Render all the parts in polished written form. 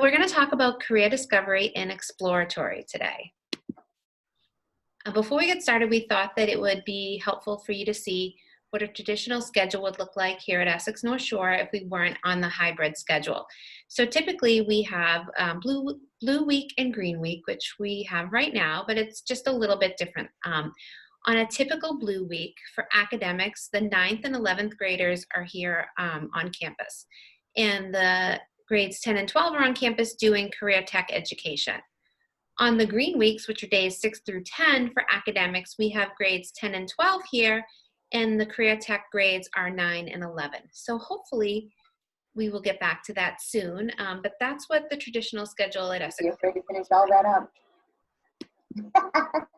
We're going to talk about career discovery and exploratory today. Before we get started, we thought that it would be helpful for you to see what a traditional schedule would look like here at Essex North Shore if we weren't on the hybrid schedule. So typically we have blue week and green week, which we have right now, but it's just a little bit different. On a typical blue week for academics, the 9th and 11th graders are here on campus. And the grades 10 and 12 are on campus doing career tech education. On the green weeks, which are days 6 through 10 for academics, we have grades 10 and 12 here, and the career tech grades are 9 and 11. So hopefully we will get back to that soon, but that's what the traditional schedule at Essex. You're afraid to finish all that up.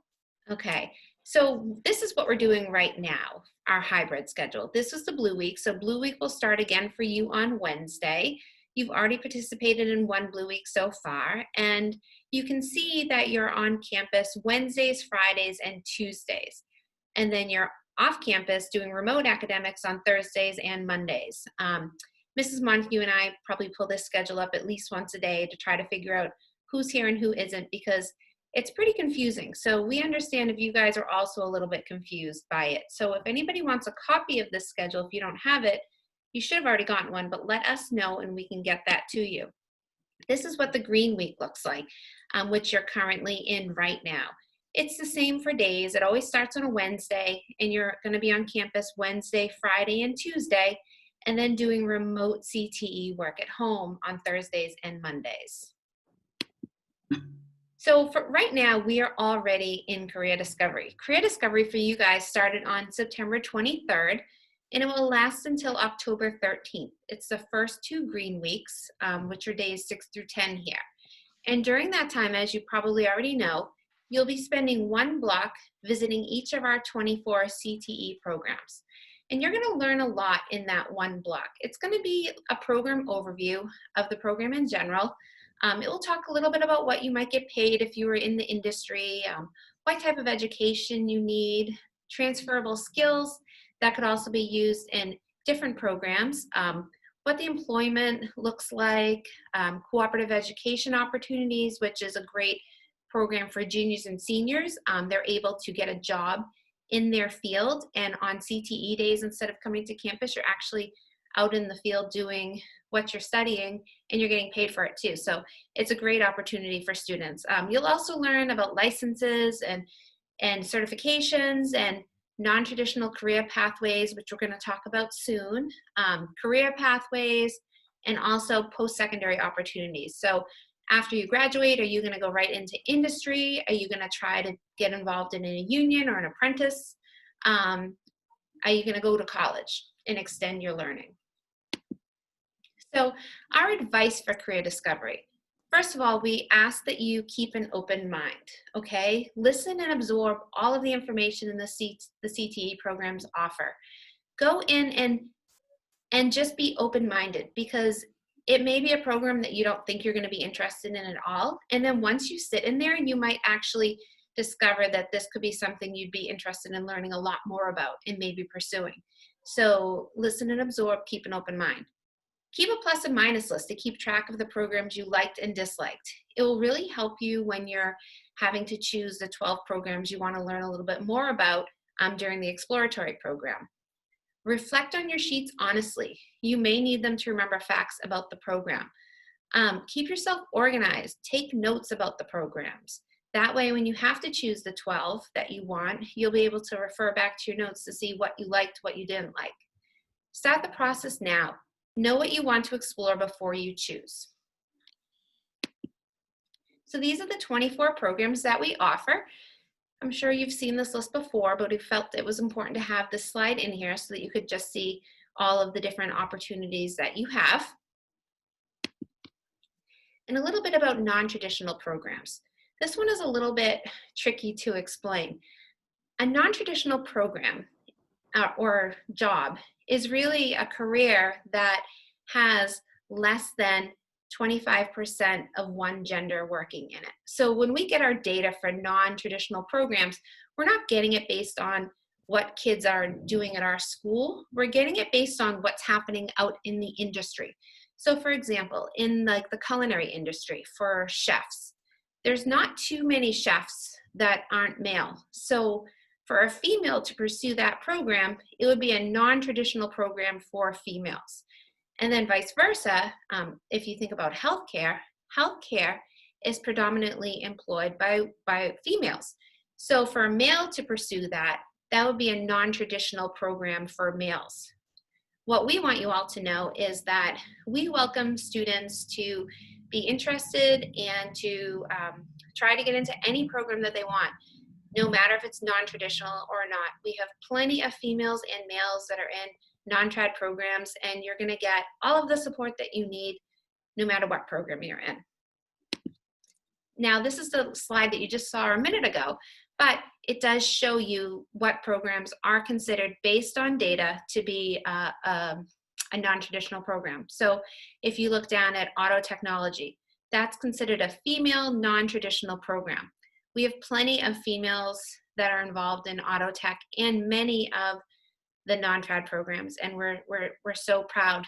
Okay, so this is what we're doing right now, our hybrid schedule. This is the blue week, so blue week will start again for you on Wednesday. You've already participated in one blue week so far, and you can see that you're on campus Wednesdays, Fridays, and Tuesdays. And then you're off campus doing remote academics on Thursdays and Mondays. Mrs. Montague and I probably pull this schedule up at least once a day to try to figure out who's here and who isn't, because it's pretty confusing. So we understand if you guys are also a little bit confused by it. So if anybody wants a copy of this schedule, if you don't have it, you should have already gotten one, but let us know and we can get that to you. This is what the green week looks like, which you're currently in right now. It's the same for days. It always starts on a Wednesday, and you're going to be on campus Wednesday, Friday, and Tuesday, and then doing remote CTE work at home on Thursdays and Mondays. So for right now, we are already in career discovery. Career discovery for you guys started on September 23rd. And it will last until October 13th. It's the first 2 green weeks, which are days 6 through 10 here. And during that time, as you probably already know, you'll be spending one block visiting each of our 24 CTE programs. And you're gonna learn a lot in that one block. It's gonna be a program overview of the program in general. It will talk a little bit about what you might get paid if you were in the industry, what type of education you need, transferable skills that could also be used in different programs, what the employment looks like, cooperative education opportunities, which is a great program for juniors and seniors. They're able to get a job in their field, and on CTE days, instead of coming to campus, you're actually out in the field doing what you're studying, and you're getting paid for it too. So it's a great opportunity for students. You'll also learn about licenses and certifications and non-traditional career pathways, which we're going to talk about soon, career pathways, and also post-secondary opportunities. So after you graduate, are you going to go right into industry? Are you going to try to get involved in a union or an apprentice? Are you going to go to college and extend your learning? So our advice for career discovery. First of all, we ask that you keep an open mind, okay? Listen and absorb all of the information in the CTE programs offer. Go in and just be open-minded, because it may be a program that you don't think you're gonna be interested in at all. And then once you sit in there, you might actually discover that this could be something you'd be interested in learning a lot more about and maybe pursuing. So listen and absorb, keep an open mind. Keep a plus and minus list to keep track of the programs you liked and disliked. It will really help you when you're having to choose the 12 programs you want to learn a little bit more about during the exploratory program. Reflect on your sheets honestly. You may need them to remember facts about the program. Keep yourself organized. Take notes about the programs. That way, when you have to choose the 12 that you want, you'll be able to refer back to your notes to see what you liked, what you didn't like. Start the process now. Know what you want to explore before you choose. So these are the 24 programs that we offer. I'm sure you've seen this list before, but we felt it was important to have this slide in here so that you could just see all of the different opportunities that you have. And a little bit about non-traditional programs. This one is a little bit tricky to explain. A non-traditional program or job is really a career that has less than 25% of one gender working in it. So when we get our data for non-traditional programs, we're not getting it based on what kids are doing at our school. We're getting it based on what's happening out in the industry. So for example, in like the culinary industry for chefs, there's not too many chefs that aren't male. So for a female to pursue that program, it would be a non-traditional program for females. And then vice versa, if you think about healthcare, healthcare is predominantly employed by females. So for a male to pursue that, that would be a non-traditional program for males. What we want you all to know is that we welcome students to be interested and to try to get into any program that they want, no matter if it's non-traditional or not. We have plenty of females and males that are in non-trad programs, and you're going to get all of the support that you need no matter what program you're in. Now, this is the slide that you just saw a minute ago, but it does show you what programs are considered based on data to be a non-traditional program. So if you look down at auto technology, that's considered a female non-traditional program. We have plenty of females that are involved in auto tech and many of the non-trad programs, and we're so proud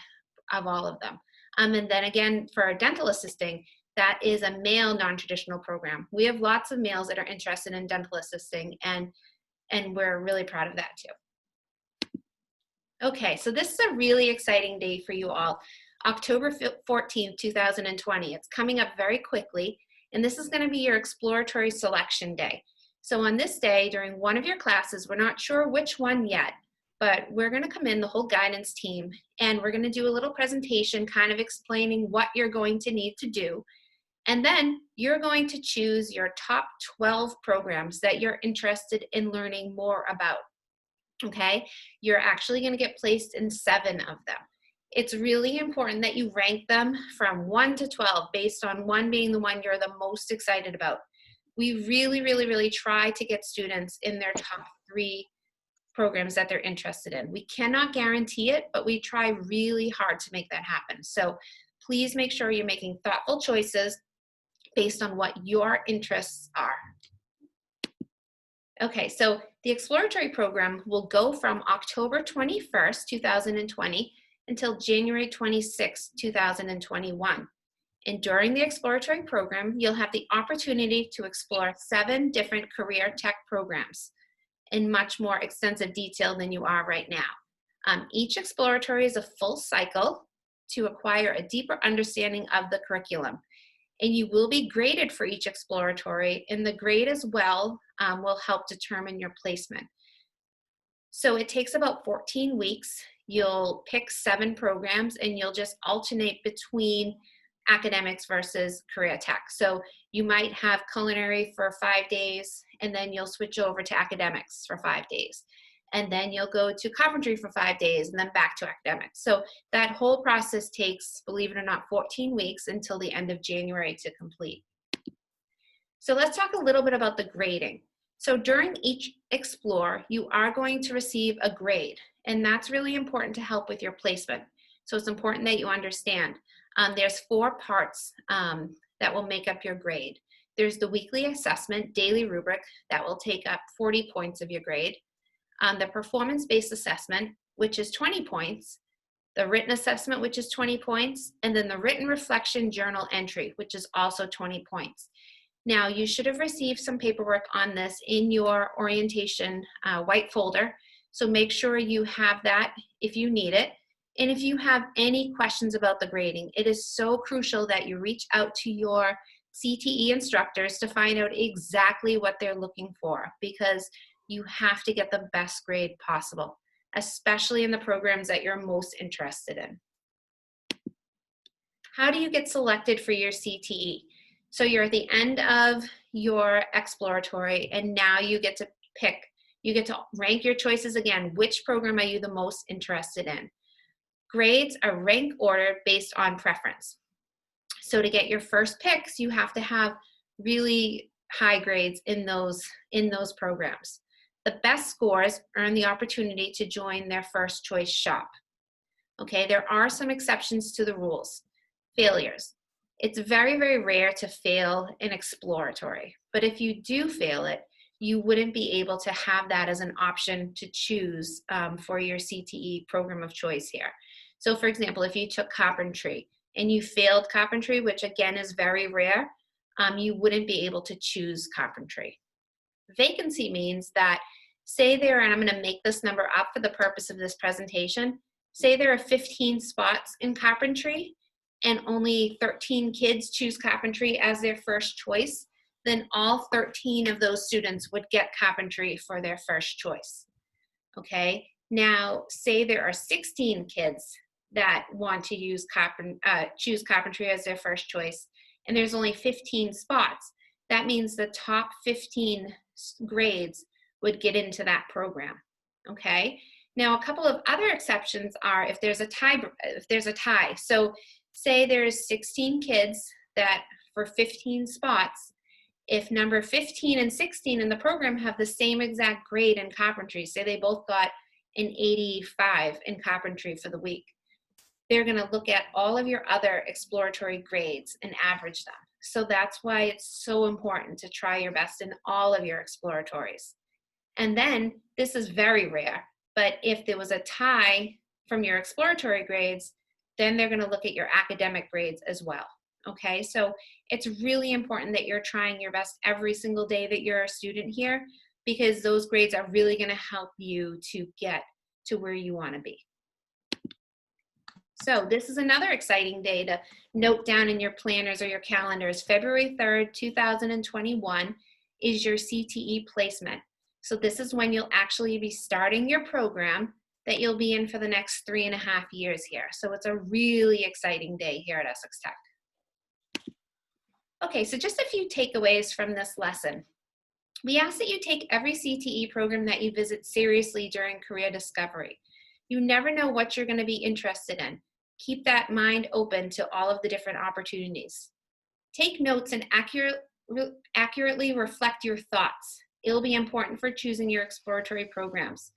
of all of them. And then again, for dental assisting, that is a male non-traditional program. We have lots of males that are interested in dental assisting, and we're really proud of that too. Okay, so this is a really exciting day for you all. October 14th, 2020. It's coming up very quickly, and this is going to be your exploratory selection day. So on this day, during one of your classes, we're not sure which one yet, but we're going to come in, the whole guidance team, and we're going to do a little presentation kind of explaining what you're going to need to do. And then you're going to choose your top 12 programs that you're interested in learning more about. Okay, you're actually going to get placed in 7 of them. It's really important that you rank them from 1 to 12 based on 1 being the one you're the most excited about. We really try to get students in their top 3 programs that they're interested in. We cannot guarantee it, but we try really hard to make that happen. So please make sure you're making thoughtful choices based on what your interests are. Okay, so the exploratory program will go from October 21st, 2020 until January 26th, 2021. And during the exploratory program, you'll have the opportunity to explore 7 different career tech programs in much more extensive detail than you are right now. Each exploratory is a full cycle to acquire a deeper understanding of the curriculum. And you will be graded for each exploratory, and the grade as well will help determine your placement. So it takes about 14 weeks. You'll pick 7 programs, and you'll just alternate between academics versus career tech. So you might have culinary for 5 days, and then you'll switch over to academics for 5 days. And then you'll go to carpentry for 5 days and then back to academics. So that whole process takes, believe it or not, 14 weeks until the end of January to complete. So let's talk a little bit about the grading. So during each Explore, you are going to receive a grade, and that's really important to help with your placement. So it's important that you understand. There's 4 parts that will make up your grade. There's the weekly assessment, daily rubric, that will take up 40 points of your grade. The performance-based assessment, which is 20 points, the written assessment, which is 20 points, and then the written reflection journal entry, which is also 20 points. Now, you should have received some paperwork on this in your orientation white folder, so make sure you have that if you need it. And if you have any questions about the grading, it is so crucial that you reach out to your CTE instructors to find out exactly what they're looking for, because you have to get the best grade possible, especially in the programs that you're most interested in. How do you get selected for your CTE? So you're at the end of your exploratory, and now you get to pick, you get to rank your choices again. Which program are you the most interested in? Grades are rank ordered based on preference. So to get your first picks, you have to have really high grades in those programs. The best scores earn the opportunity to join their first choice shop. Okay, there are some exceptions to the rules. Failures. It's very rare to fail an exploratory, but if you do fail it, you wouldn't be able to have that as an option to choose for your CTE program of choice here. So for example, if you took carpentry, and you failed carpentry, which again is very rare, you wouldn't be able to choose carpentry. Vacancy means that, say there, and I'm going to make this number up for the purpose of this presentation, say there are 15 spots in carpentry and only 13 kids choose carpentry as their first choice, then all 13 of those students would get carpentry for their first choice. Okay, now say there are 16 kids that want to choose carpentry as their first choice, and there's only 15 spots. That means the top 15 grades would get into that program. Okay, now a couple of other exceptions are if there's a tie. So say there's 16 kids that for 15 spots, if number 15 and 16 in the program have the same exact grade in carpentry, say they both got an 85 in carpentry for the week, they're going to look at all of your other exploratory grades and average them. So that's why it's so important to try your best in all of your exploratories. And then, this is very rare, but if there was a tie from your exploratory grades, then they're going to look at your academic grades as well. Okay, so it's really important that you're trying your best every single day that you're a student here, because those grades are really going to help you to get to where you want to be. So this is another exciting day to note down in your planners or your calendars. February 3rd, 2021 is your CTE placement. So this is when you'll actually be starting your program that you'll be in for the next 3.5 years here. So it's a really exciting day here at Essex Tech. Okay, so just a few takeaways from this lesson. We ask that you take every CTE program that you visit seriously during career discovery. You never know what you're going to be interested in. Keep that mind open to all of the different opportunities. Take notes and accurately reflect your thoughts. It'll be important for choosing your exploratory programs.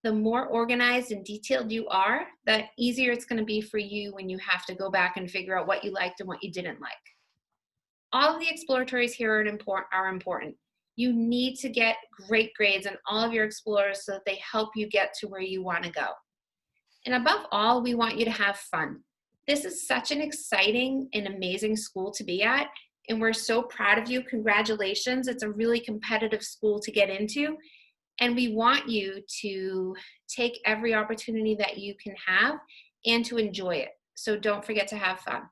The more organized and detailed you are, the easier it's going to be for you when you have to go back and figure out what you liked and what you didn't like. All of the exploratories here are important. You need to get great grades in all of your explorers so that they help you get to where you want to go. And above all, we want you to have fun. This is such an exciting and amazing school to be at, and we're so proud of you. Congratulations. It's a really competitive school to get into, and we want you to take every opportunity that you can have and to enjoy it. So don't forget to have fun.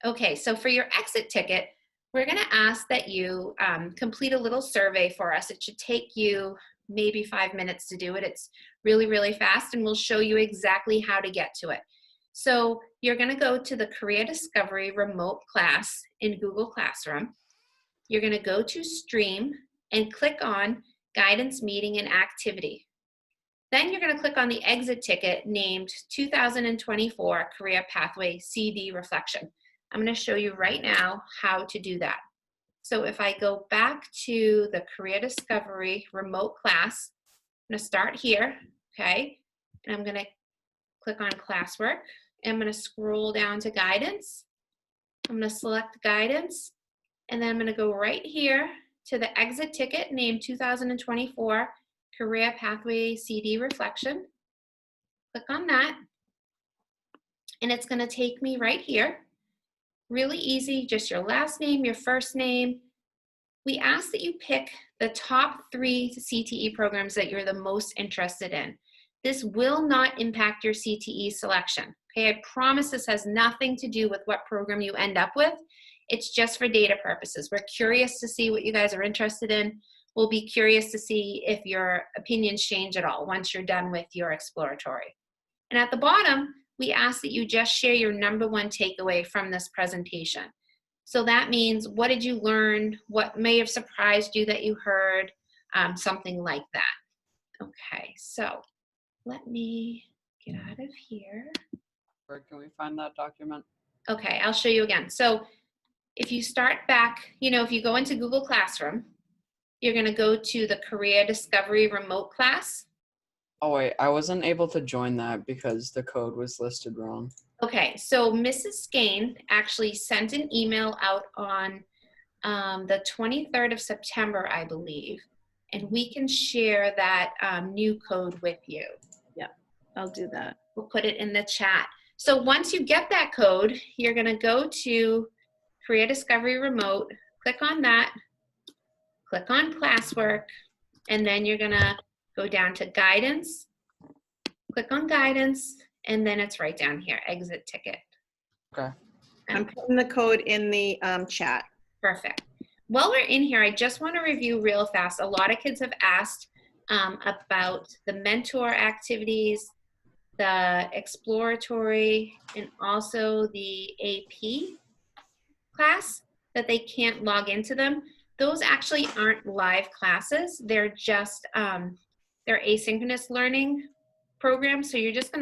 Okay, so for your exit ticket, we're going to ask that you complete a little survey for us. It should take you maybe 5 minutes to do it. It's really, really fast, and we'll show you exactly how to get to it. So you're going to go to the Career Discovery remote class in Google Classroom. You're going to go to Stream and click on Guidance Meeting and Activity. Then you're going to click on the exit ticket named 2024 Career Pathway CD Reflection. I'm going to show you right now how to do that. So if I go back to the Career Discovery remote class, I'm going to start here, okay? And I'm going to click on classwork. And I'm going to scroll down to guidance. I'm going to select guidance. And then I'm going to go right here to the exit ticket named 2024 Career Pathway CD Reflection. Click on that. And it's going to take me right here. Really easy, just your last name, your first name. We ask that you pick the top 3 CTE programs that you're the most interested in. This will not impact your CTE selection. Okay, I promise this has nothing to do with what program you end up with. It's just for data purposes. We're curious to see what you guys are interested in. We'll be curious to see if your opinions change at all once you're done with your exploratory. And at the bottom, we ask that you just share your number 1 takeaway from this presentation. So that means, what did you learn? What may have surprised you that you heard? Something like that. Okay, so let me get out of here. Where can we find that document? Okay, I'll show you again. So if you start back, if you go into Google Classroom, you're going to go to the Career Discovery remote class. Oh wait, I wasn't able to join that because the code was listed wrong. Okay, so Mrs. Skane actually sent an email out on the 23rd of September, I believe, and we can share that new code with you. Yeah, I'll do that. We'll put it in the chat. So once you get that code, you're going to go to Career Discovery Remote, click on that, click on classwork, and then you're going to go down to guidance, click on guidance, and then it's right down here, exit ticket. Okay. I'm putting the code in the chat. Perfect. While we're in here, I just want to review real fast. A lot of kids have asked about the mentor activities, the exploratory, and also the AP class that they can't log into them. Those actually aren't live classes. They're just, they're asynchronous learning programs. So you're just going to